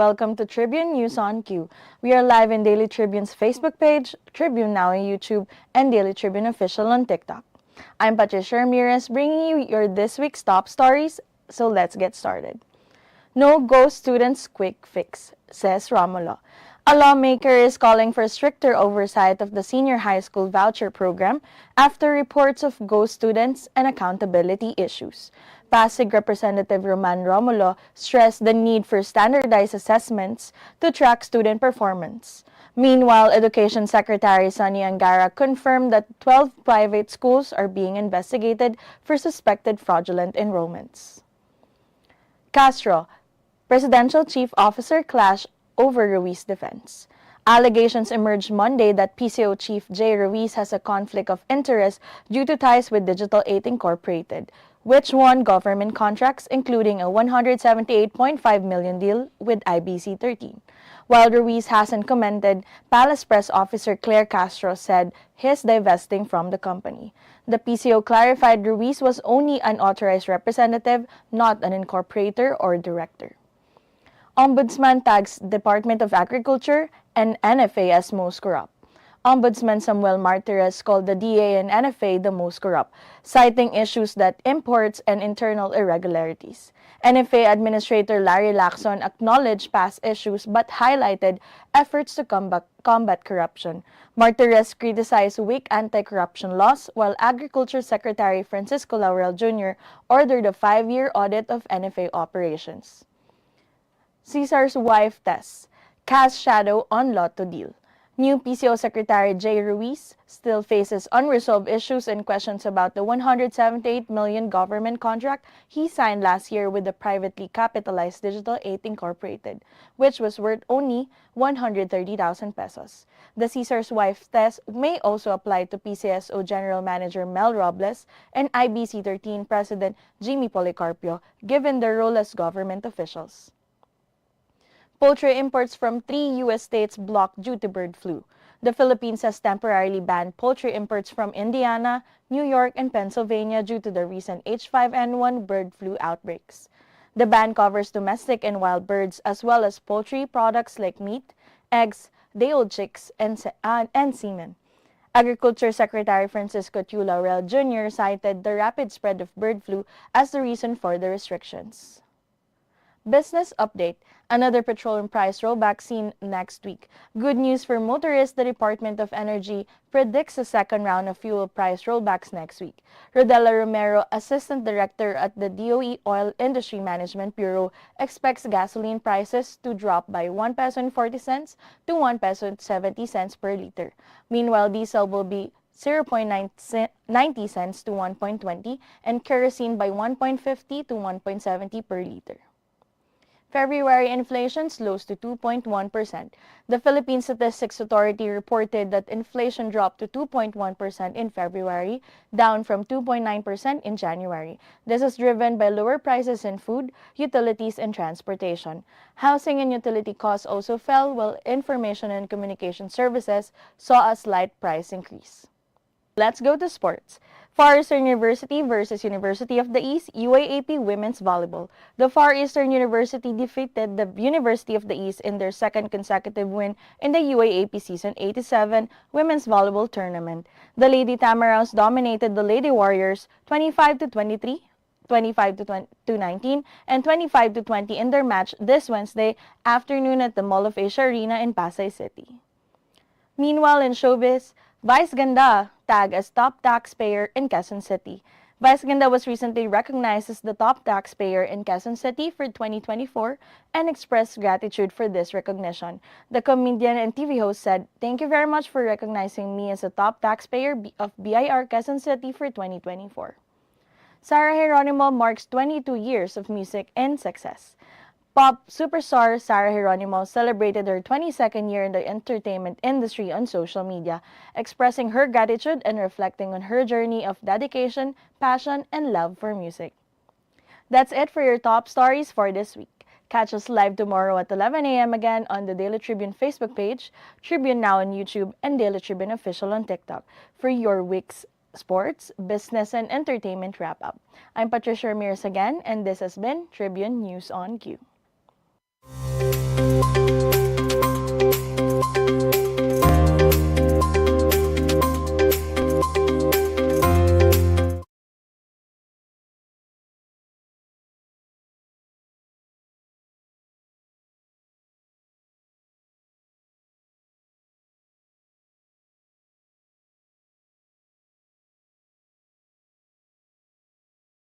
welcome to Tribune News on Q. We are live in Daily Tribune's Facebook page, Tribune Now on YouTube, and Daily Tribune Official on TikTok. I'm Patricia Ramirez, bringing you your this week's top stories, so let's get started. No ghost students quick fix, says Romulo. A lawmaker is calling for stricter oversight of the senior high school voucher program after reports of ghost students and accountability issues. Pasig Representative Roman Romulo stressed the need for standardized assessments to track student performance. Meanwhile, Education Secretary Sonny Angara confirmed that 12 private schools are being investigated for suspected fraudulent enrollments. Castro, Presidential Chief Officer clash over Ruiz defense. Allegations emerged Monday that PCO Chief Jay Ruiz has a conflict of interest due to ties with Digital 8 Incorporated, which won government contracts including a $178.5 million deal with IBC-13. While Ruiz hasn't commented, Palace Press Officer Claire Castro said he's divesting from the company. The PCO clarified Ruiz was only an authorized representative, not an incorporator or director. Ombudsman tags Department of Agriculture and NFA as most corrupt. Ombudsman Samuel Martirez called the DA and NFA the most corrupt, citing issues that imports and internal irregularities. NFA Administrator Larry Lacson acknowledged past issues but highlighted efforts to combat corruption. Martirez criticized weak anti-corruption laws, while Agriculture Secretary Francisco Laurel Jr. ordered a 5-year audit of NFA operations. Cesar's wife tests, cast shadow on Lotto deal. New PCO Secretary Jay Ruiz still faces unresolved issues and questions about the $178 million government contract he signed last year with the privately capitalized Digital 8 Incorporated, which was worth only 130,000 pesos. The Cesar's wife test may also apply to PCSO General Manager Mel Robles and IBC-13 President Jimmy Policarpio, given their role as government officials. Poultry imports from 3 U.S. states blocked due to bird flu. The Philippines has temporarily banned poultry imports from Indiana, New York, and Pennsylvania due to the recent H5N1 bird flu outbreaks. The ban covers domestic and wild birds as well as poultry products like meat, eggs, day-old chicks, and semen. Agriculture Secretary Francisco Tiu Laurel Jr. cited the rapid spread of bird flu as the reason for the restrictions. Business update. Another petroleum price rollback seen next week. Good news for motorists, the Department of Energy predicts a second round of fuel price rollbacks next week. Rodela Romero, Assistant Director at the DOE Oil Industry Management Bureau, expects gasoline prices to drop by 1 peso and 40 cents to 1 peso and 70 cents per liter. Meanwhile, diesel will be 0.90 cents to 1.20 and kerosene by 1.50 to 1.70 per liter. February inflation slows to 2.1%. The Philippine Statistics Authority reported that inflation dropped to 2.1% in February, down from 2.9% in January. This is driven by lower prices in food, utilities, and transportation. Housing and utility costs also fell, while information and communication services saw a slight price increase. Let's go to sports. Far Eastern University versus University of the East, UAAP Women's Volleyball. The Far Eastern University defeated the University of the East in their second consecutive win in the UAAP Season 87 Women's Volleyball Tournament. The Lady Tamarounds dominated the Lady Warriors 25-23, 25-19, and 25-20 in their match this Wednesday afternoon at the Mall of Asia Arena in Pasay City. Meanwhile, in showbiz, Vice Ganda tagged as top taxpayer in Quezon City. Vice Ganda was recently recognized as the top taxpayer in Quezon City for 2024 and expressed gratitude for this recognition. The comedian and TV host said, "Thank you very much for recognizing me as a top taxpayer of BIR Quezon City for 2024. Sarah Geronimo marks 22 years of music and success. Pop superstar Sarah Geronimo celebrated her 22nd year in the entertainment industry on social media, expressing her gratitude and reflecting on her journey of dedication, passion, and love for music. That's it for your top stories for this week. Catch us live tomorrow at 11 a.m. again on the Daily Tribune Facebook page, Tribune Now on YouTube, and Daily Tribune Official on TikTok for your week's sports, business, and entertainment wrap-up. I'm Patricia Ramirez again, and this has been Tribune News on Q.